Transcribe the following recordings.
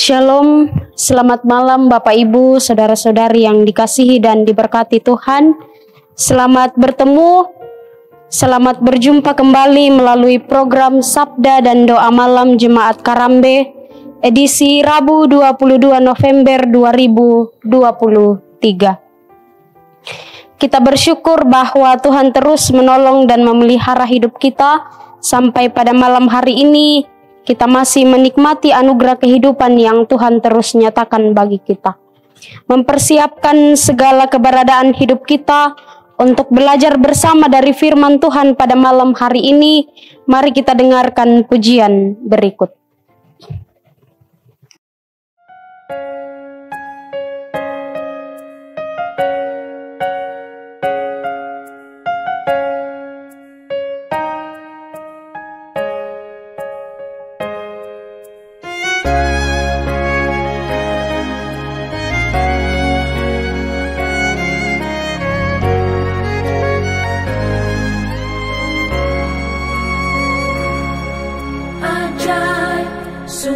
Shalom, selamat malam Bapak Ibu, Saudara-saudari yang dikasihi dan diberkati Tuhan. Selamat bertemu, selamat berjumpa kembali melalui program Sabda dan Doa Malam Jemaat Karambe, edisi Rabu 22 November 2023. Kita bersyukur bahwa Tuhan terus menolong dan memelihara hidup kita sampai pada malam hari ini. Kita masih menikmati anugerah kehidupan yang Tuhan terus nyatakan bagi kita. Mempersiapkan segala keberadaan hidup kita untuk belajar bersama dari firman Tuhan pada malam hari ini. Mari kita dengarkan pujian berikut. So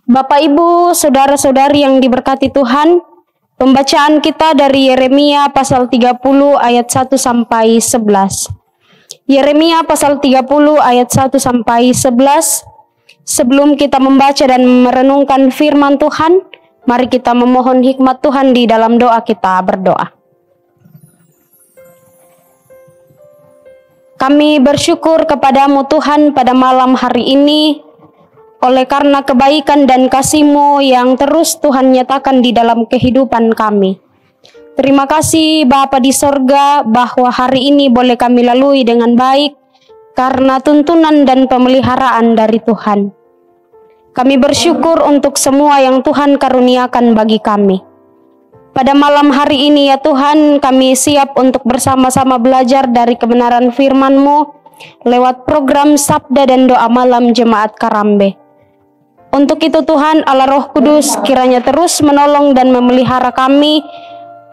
Bapak, Ibu, saudara-saudari yang diberkati Tuhan, pembacaan kita dari Yeremia pasal 30 ayat 1 sampai 11. Yeremia pasal 30 ayat 1 sampai 11. Sebelum kita membaca dan merenungkan firman Tuhan, mari kita memohon hikmat Tuhan di dalam doa kita berdoa. Kami bersyukur kepadamu Tuhan pada malam hari ini, oleh karena kebaikan dan kasih-Mu yang terus Tuhan nyatakan di dalam kehidupan kami. Terima kasih Bapa di sorga bahwa hari ini boleh kami lalui dengan baik karena tuntunan dan pemeliharaan dari Tuhan. Kami bersyukur untuk semua yang Tuhan karuniakan bagi kami. Pada malam hari ini ya Tuhan, kami siap untuk bersama-sama belajar dari kebenaran firman-Mu lewat program Sabda dan Doa Malam Jemaat Karambe. Untuk itu Tuhan Allah Roh Kudus kiranya terus menolong dan memelihara kami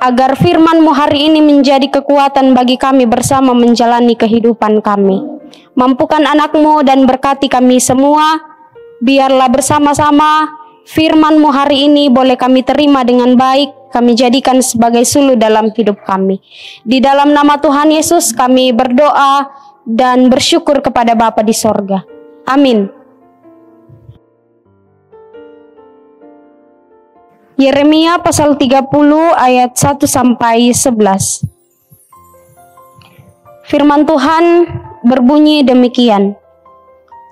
agar firman-Mu hari ini menjadi kekuatan bagi kami bersama menjalani kehidupan kami. Mampukan anak-Mu dan berkati kami semua, biarlah bersama-sama firman-Mu hari ini boleh kami terima dengan baik, kami jadikan sebagai suluh dalam hidup kami. Di dalam nama Tuhan Yesus kami berdoa dan bersyukur kepada Bapa di sorga. Amin. Yeremia pasal 30 ayat 1 sampai 11. Firman Tuhan berbunyi demikian.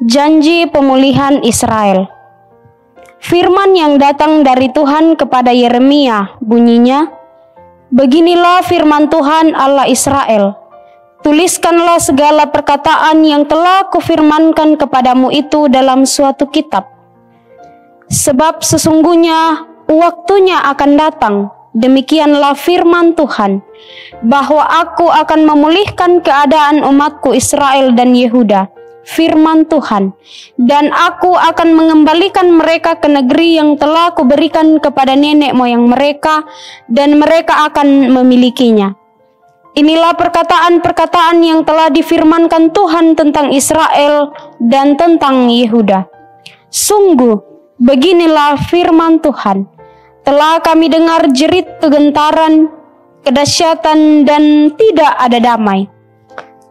Janji pemulihan Israel. Firman yang datang dari Tuhan kepada Yeremia bunyinya, beginilah firman Tuhan Allah Israel. Tuliskanlah segala perkataan yang telah kufirmankan kepadamu itu dalam suatu kitab. Sebab sesungguhnya waktunya akan datang, demikianlah firman Tuhan, bahwa aku akan memulihkan keadaan umatku Israel dan Yehuda, firman Tuhan, dan aku akan mengembalikan mereka ke negeri yang telah kuberikan kepada nenek moyang mereka, dan mereka akan memilikinya. Inilah perkataan-perkataan yang telah difirmankan Tuhan tentang Israel dan tentang Yehuda. Sungguh, beginilah firman Tuhan. Telah kami dengar jerit kegentaran, kedahsyatan, dan tidak ada damai.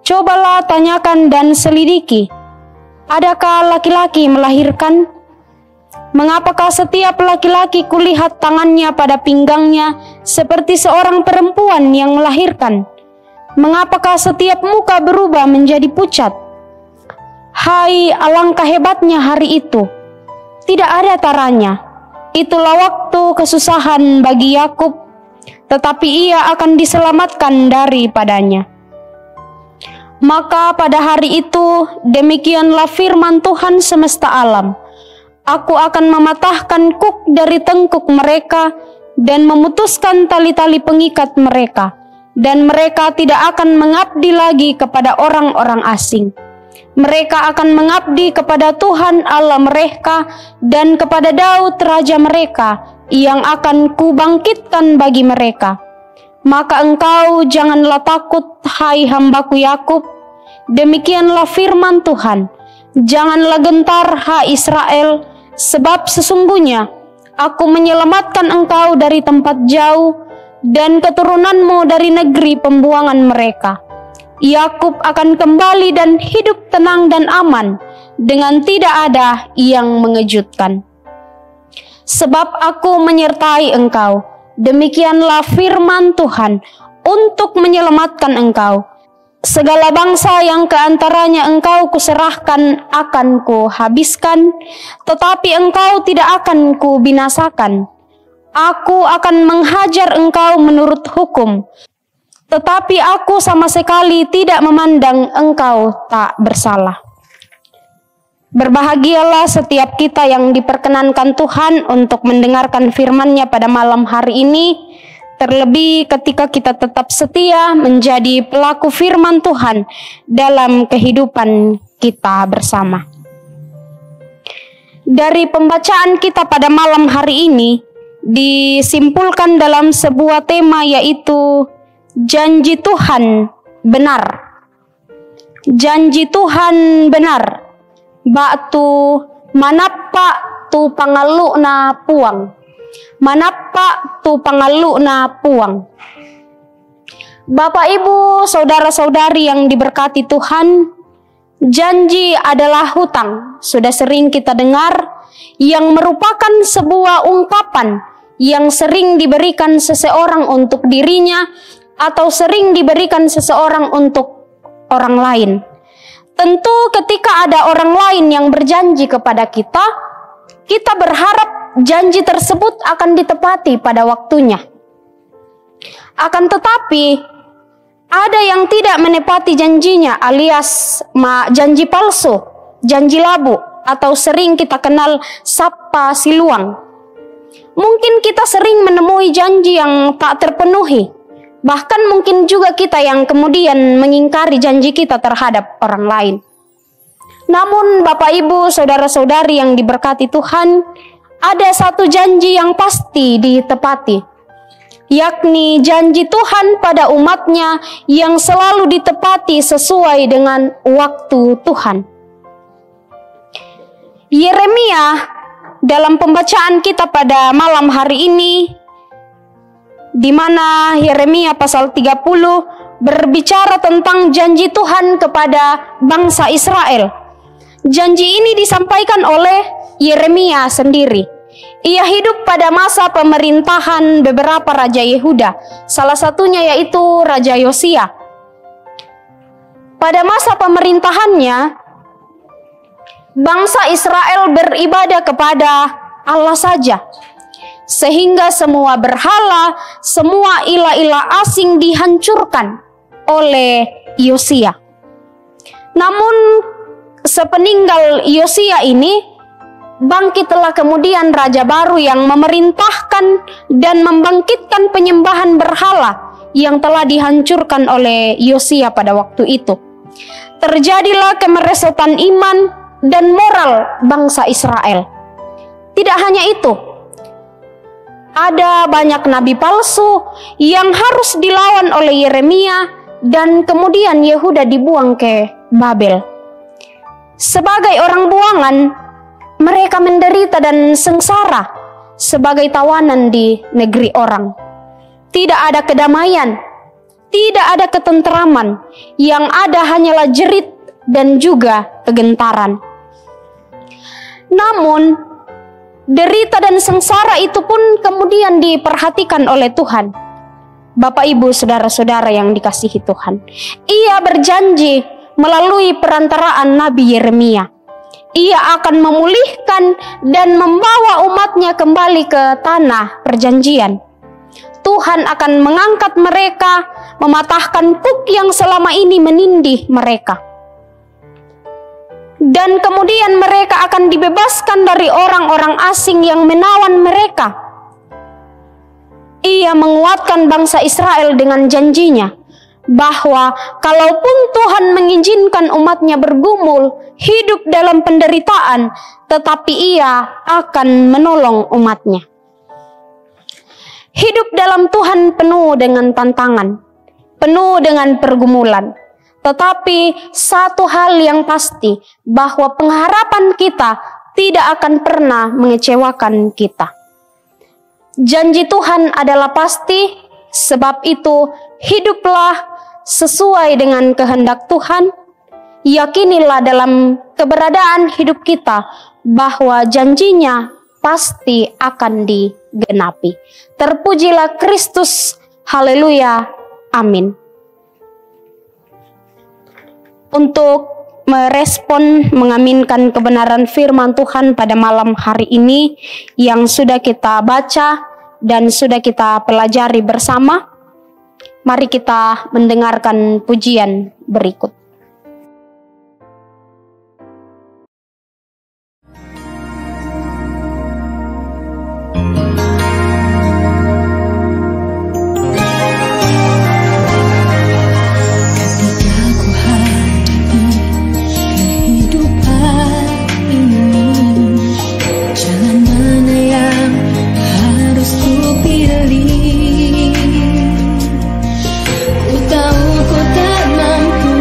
Cobalah tanyakan dan selidiki, adakah laki-laki melahirkan? Mengapakah setiap laki-laki kulihat tangannya pada pinggangnya seperti seorang perempuan yang melahirkan? Mengapakah setiap muka berubah menjadi pucat? Hai, alangkah hebatnya hari itu, tidak ada taranya. Itulah waktu kesusahan bagi Yakub, tetapi ia akan diselamatkan daripadanya. Maka pada hari itu, demikianlah firman Tuhan semesta alam. Aku akan mematahkan kuk dari tengkuk mereka dan memutuskan tali-tali pengikat mereka, dan mereka tidak akan mengabdi lagi kepada orang-orang asing. Mereka akan mengabdi kepada Tuhan Allah mereka dan kepada Daud raja mereka yang akan kubangkitkan bagi mereka. Maka engkau janganlah takut, hai hambaku Yakub. Demikianlah firman Tuhan. Janganlah gentar, hai Israel, sebab sesungguhnya aku menyelamatkan engkau dari tempat jauh dan keturunanmu dari negeri pembuangan mereka. Yakub akan kembali dan hidup tenang dan aman, dengan tidak ada yang mengejutkan. Sebab aku menyertai engkau, demikianlah firman Tuhan, untuk menyelamatkan engkau. Segala bangsa yang keantaranya engkau kuserahkan akan kuhabiskan, tetapi engkau tidak akan kubinasakan. Aku akan menghajar engkau menurut hukum, tetapi aku sama sekali tidak memandang engkau tak bersalah. Berbahagialah setiap kita yang diperkenankan Tuhan untuk mendengarkan firman-Nya pada malam hari ini, terlebih ketika kita tetap setia menjadi pelaku firman Tuhan dalam kehidupan kita bersama. Dari pembacaan kita pada malam hari ini disimpulkan dalam sebuah tema, yaitu janji Tuhan benar. Janji Tuhan benar. Batu manapa tu pangalukna puang. Manapa tu pangalukna puang. Bapak, Ibu, saudara-saudari yang diberkati Tuhan, janji adalah hutang. Sudah sering kita dengar, yang merupakan sebuah ungkapan yang sering diberikan seseorang untuk dirinya atau sering diberikan seseorang untuk orang lain. Tentu ketika ada orang lain yang berjanji kepada kita, kita berharap janji tersebut akan ditepati pada waktunya. Akan tetapi, ada yang tidak menepati janjinya, alias janji palsu, janji labu, atau sering kita kenal sapa siluang. Mungkin kita sering menemui janji yang tak terpenuhi. Bahkan mungkin juga kita yang kemudian mengingkari janji kita terhadap orang lain. Namun Bapak, Ibu, saudara-saudari yang diberkati Tuhan, ada satu janji yang pasti ditepati, yakni janji Tuhan pada umatnya yang selalu ditepati sesuai dengan waktu Tuhan. Yeremia dalam pembacaan kita pada malam hari ini, di mana Yeremia pasal 30 berbicara tentang janji Tuhan kepada bangsa Israel. Janji ini disampaikan oleh Yeremia sendiri. Ia hidup pada masa pemerintahan beberapa raja Yehuda, salah satunya yaitu Raja Yosia. Pada masa pemerintahannya, bangsa Israel beribadah kepada Allah saja, sehingga semua berhala, semua ilah-ilah asing dihancurkan oleh Yosia. Namun sepeninggal Yosia ini, bangkitlah kemudian raja baru yang memerintahkan dan membangkitkan penyembahan berhala yang telah dihancurkan oleh Yosia pada waktu itu. Terjadilah kemerosotan iman dan moral bangsa Israel. Tidak hanya itu, ada banyak nabi palsu yang harus dilawan oleh Yeremia dan kemudian Yehuda dibuang ke Babel. Sebagai orang buangan, mereka menderita dan sengsara sebagai tawanan di negeri orang. Tidak ada kedamaian, tidak ada ketenteraman, yang ada hanyalah jerit dan juga kegentaran. Namun, derita dan sengsara itu pun kemudian diperhatikan oleh Tuhan. Bapak, Ibu, saudara-saudara yang dikasihi Tuhan, Ia berjanji melalui perantaraan Nabi Yeremia, Ia akan memulihkan dan membawa umatnya kembali ke tanah perjanjian. Tuhan akan mengangkat mereka, mematahkan kuk yang selama ini menindih mereka. Dan kemudian mereka akan dibebaskan dari orang-orang asing yang menawan mereka. Ia menguatkan bangsa Israel dengan janjinya, bahwa kalaupun Tuhan mengizinkan umatnya bergumul, hidup dalam penderitaan, tetapi Ia akan menolong umatnya. Hidup dalam Tuhan penuh dengan tantangan, penuh dengan pergumulan. Tetapi satu hal yang pasti, bahwa pengharapan kita tidak akan pernah mengecewakan kita. Janji Tuhan adalah pasti, sebab itu hiduplah sesuai dengan kehendak Tuhan. Yakinilah dalam keberadaan hidup kita bahwa janjinya pasti akan digenapi. Terpujilah Kristus, haleluya, amin. Untuk merespon, mengaminkan kebenaran firman Tuhan pada malam hari ini yang sudah kita baca dan sudah kita pelajari bersama, mari kita mendengarkan pujian berikut. Ku tahu ku tak mampu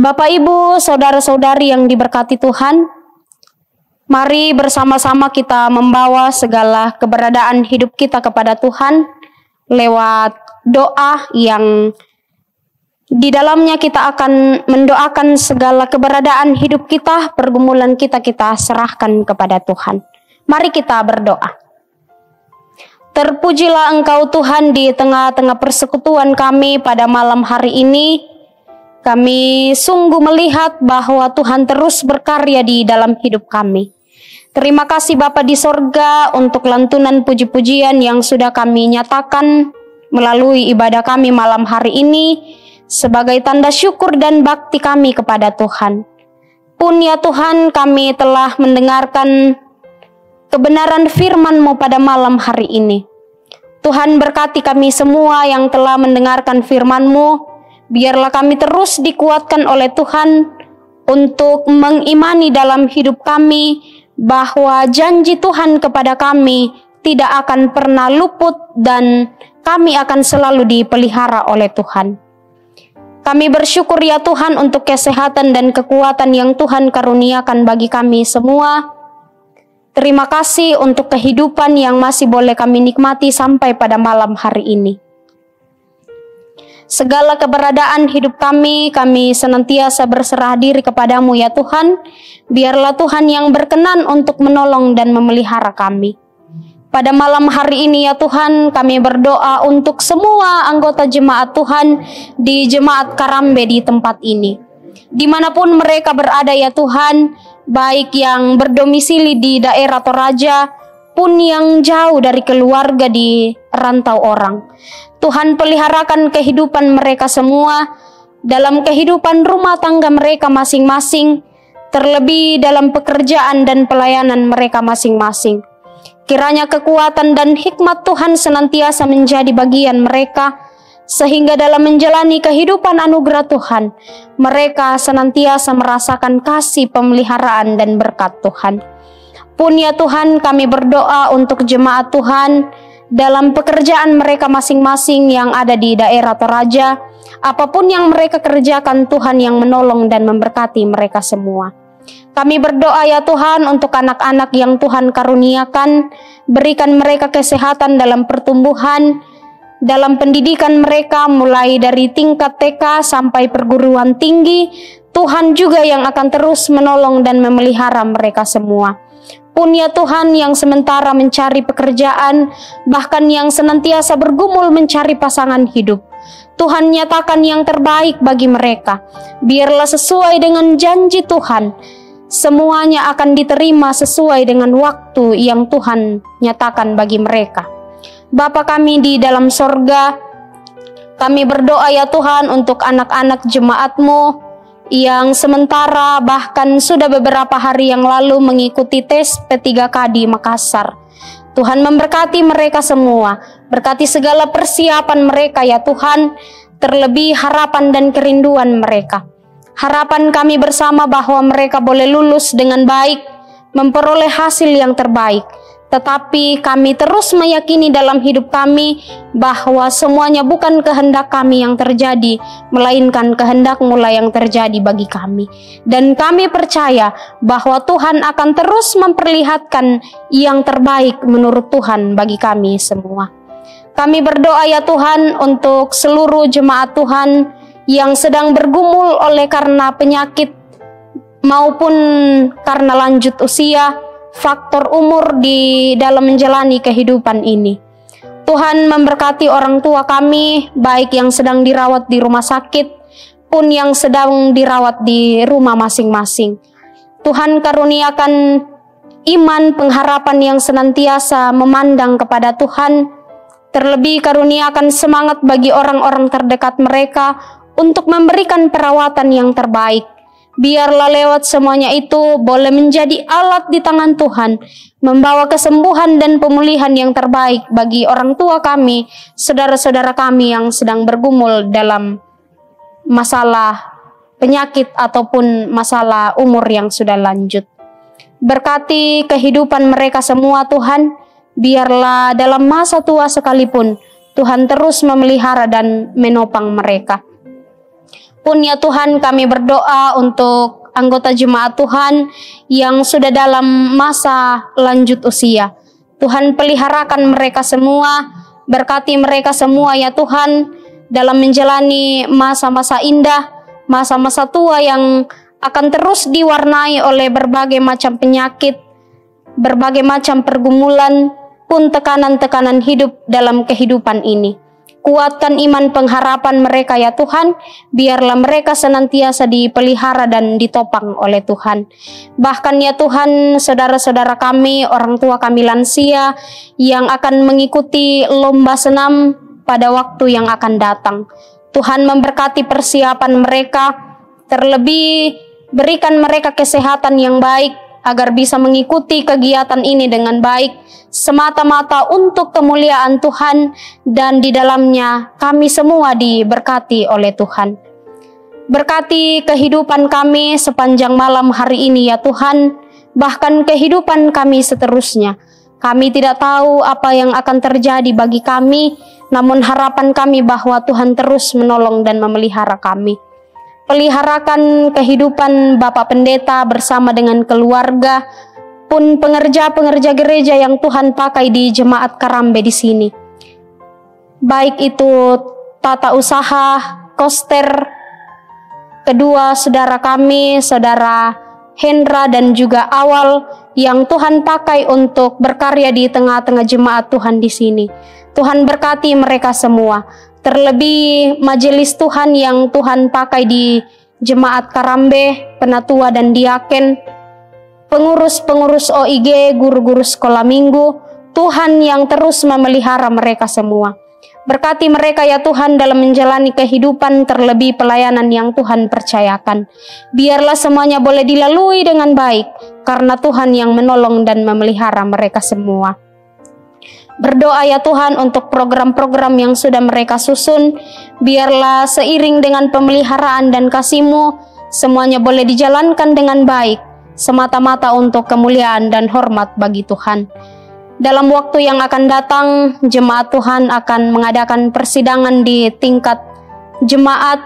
Bapak, Ibu, saudara-saudari yang diberkati Tuhan, mari bersama-sama kita membawa segala keberadaan hidup kita kepada Tuhan lewat doa yang di dalamnya kita akan mendoakan segala keberadaan hidup kita, pergumulan kita serahkan kepada Tuhan. Mari kita berdoa. Terpujilah Engkau Tuhan di tengah-tengah persekutuan kami pada malam hari ini. Kami sungguh melihat bahwa Tuhan terus berkarya di dalam hidup kami. Terima kasih Bapa di sorga untuk lantunan puji-pujian yang sudah kami nyatakan melalui ibadah kami malam hari ini sebagai tanda syukur dan bakti kami kepada Tuhan. Pun ya Tuhan, kami telah mendengarkan kebenaran firman-Mu pada malam hari ini. Tuhan, berkati kami semua yang telah mendengarkan firman-Mu. Biarlah kami terus dikuatkan oleh Tuhan untuk mengimani dalam hidup kami bahwa janji Tuhan kepada kami tidak akan pernah luput dan kami akan selalu dipelihara oleh Tuhan. Kami bersyukur ya Tuhan untuk kesehatan dan kekuatan yang Tuhan karuniakan bagi kami semua. Terima kasih untuk kehidupan yang masih boleh kami nikmati sampai pada malam hari ini. Segala keberadaan hidup kami senantiasa berserah diri kepadamu ya Tuhan. Biarlah Tuhan yang berkenan untuk menolong dan memelihara kami. Pada malam hari ini ya Tuhan, kami berdoa untuk semua anggota jemaat Tuhan di Jemaat Karambe di tempat ini. Dimanapun mereka berada ya Tuhan, baik yang berdomisili di daerah Toraja pun yang jauh dari keluarga di rantau orang. Tuhan, peliharakan kehidupan mereka semua dalam kehidupan rumah tangga mereka masing-masing, terlebih dalam pekerjaan dan pelayanan mereka masing-masing. Kiranya kekuatan dan hikmat Tuhan senantiasa menjadi bagian mereka, sehingga dalam menjalani kehidupan anugerah Tuhan, mereka senantiasa merasakan kasih pemeliharaan dan berkat Tuhan. Pun ya Tuhan, kami berdoa untuk jemaat Tuhan dalam pekerjaan mereka masing-masing yang ada di daerah Toraja. Apapun yang mereka kerjakan, Tuhan yang menolong dan memberkati mereka semua. Kami berdoa ya Tuhan untuk anak-anak yang Tuhan karuniakan, berikan mereka kesehatan dalam pertumbuhan, dalam pendidikan mereka mulai dari tingkat TK sampai perguruan tinggi. Tuhan juga yang akan terus menolong dan memelihara mereka semua. Pun ya Tuhan, yang sementara mencari pekerjaan, bahkan yang senantiasa bergumul mencari pasangan hidup, Tuhan nyatakan yang terbaik bagi mereka. Biarlah sesuai dengan janji Tuhan, semuanya akan diterima sesuai dengan waktu yang Tuhan nyatakan bagi mereka. Bapa kami di dalam sorga, kami berdoa ya Tuhan untuk anak-anak jemaat-Mu yang sementara bahkan sudah beberapa hari yang lalu mengikuti tes P3K di Makassar. Tuhan memberkati mereka semua, berkati segala persiapan mereka ya Tuhan, terlebih harapan dan kerinduan mereka. Harapan kami bersama bahwa mereka boleh lulus dengan baik, memperoleh hasil yang terbaik. Tetapi kami terus meyakini dalam hidup kami bahwa semuanya bukan kehendak kami yang terjadi, melainkan kehendak-Mu lah yang terjadi bagi kami. Dan kami percaya bahwa Tuhan akan terus memperlihatkan yang terbaik menurut Tuhan bagi kami semua. Kami berdoa ya Tuhan untuk seluruh jemaat Tuhan yang sedang bergumul oleh karena penyakit maupun karena lanjut usia, faktor umur di dalam menjalani kehidupan ini. Tuhan memberkati orang tua kami, baik yang sedang dirawat di rumah sakit, pun yang sedang dirawat di rumah masing-masing. Tuhan karuniakan iman pengharapan yang senantiasa memandang kepada Tuhan, terlebih karuniakan semangat bagi orang-orang terdekat mereka untuk memberikan perawatan yang terbaik. Biarlah lewat semuanya itu boleh menjadi alat di tangan Tuhan, membawa kesembuhan dan pemulihan yang terbaik bagi orang tua kami, saudara-saudara kami yang sedang bergumul dalam masalah penyakit ataupun masalah umur yang sudah lanjut. Berkati kehidupan mereka semua Tuhan, biarlah dalam masa tua sekalipun Tuhan terus memelihara dan menopang mereka. Pun ya Tuhan, kami berdoa untuk anggota jemaat Tuhan yang sudah dalam masa lanjut usia. Tuhan, peliharakan mereka semua, berkati mereka semua ya Tuhan, dalam menjalani masa-masa indah, masa-masa tua yang akan terus diwarnai oleh berbagai macam penyakit, berbagai macam pergumulan, pun tekanan-tekanan hidup dalam kehidupan ini. Kuatkan iman pengharapan mereka ya Tuhan, biarlah mereka senantiasa dipelihara dan ditopang oleh Tuhan. Bahkan ya Tuhan, saudara-saudara kami, orang tua kami lansia yang akan mengikuti lomba senam pada waktu yang akan datang. Tuhan memberkati persiapan mereka, terlebih berikan mereka kesehatan yang baik agar bisa mengikuti kegiatan ini dengan baik, semata-mata untuk kemuliaan Tuhan, dan di dalamnya kami semua diberkati oleh Tuhan. Berkati kehidupan kami sepanjang malam hari ini ya Tuhan, bahkan kehidupan kami seterusnya. Kami tidak tahu apa yang akan terjadi bagi kami, namun harapan kami bahwa Tuhan terus menolong dan memelihara kami. Peliharakan kehidupan Bapak Pendeta bersama dengan keluarga, pun pengerja-pengerja gereja yang Tuhan pakai di jemaat Karambe di sini. Baik itu tata usaha, koster, kedua saudara kami, saudara Hendra dan juga Awal yang Tuhan pakai untuk berkarya di tengah-tengah jemaat Tuhan di sini. Tuhan berkati mereka semua. Terlebih majelis Tuhan yang Tuhan pakai di jemaat Karambe, penatua dan diaken, pengurus-pengurus OIG, guru-guru sekolah minggu, Tuhan yang terus memelihara mereka semua. Berkati mereka ya Tuhan dalam menjalani kehidupan, terlebih pelayanan yang Tuhan percayakan. Biarlah semuanya boleh dilalui dengan baik, karena Tuhan yang menolong dan memelihara mereka semua. Berdoa ya Tuhan untuk program-program yang sudah mereka susun, biarlah seiring dengan pemeliharaan dan kasih-Mu, semuanya boleh dijalankan dengan baik, semata-mata untuk kemuliaan dan hormat bagi Tuhan. Dalam waktu yang akan datang, jemaat Tuhan akan mengadakan persidangan di tingkat jemaat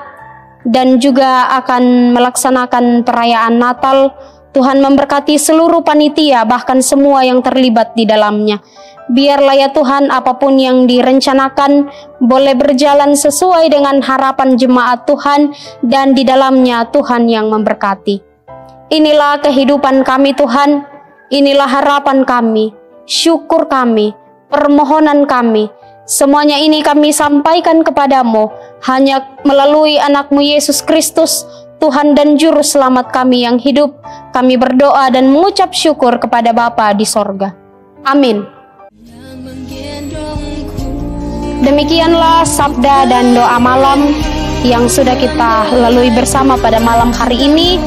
dan juga akan melaksanakan perayaan Natal. Tuhan memberkati seluruh panitia, bahkan semua yang terlibat di dalamnya. Biarlah ya Tuhan, apapun yang direncanakan boleh berjalan sesuai dengan harapan jemaat Tuhan, dan di dalamnya Tuhan yang memberkati. Inilah kehidupan kami Tuhan, inilah harapan kami, syukur kami, permohonan kami. Semuanya ini kami sampaikan kepadamu hanya melalui anak-Mu Yesus Kristus, Tuhan dan Juru Selamat kami yang hidup. Kami berdoa dan mengucap syukur kepada Bapa di sorga. Amin. Demikianlah sabda dan doa malam yang sudah kita lalui bersama pada malam hari ini.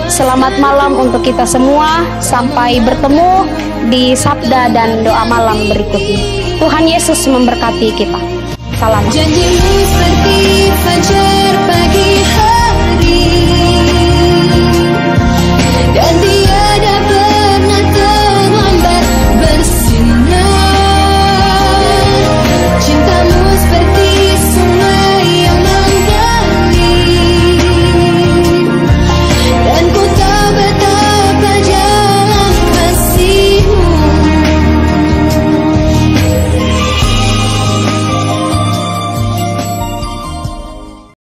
Selamat malam untuk kita semua. Sampai bertemu di sabda dan doa malam berikutnya. Tuhan Yesus memberkati kita. Salam. Janjimu seperti fajar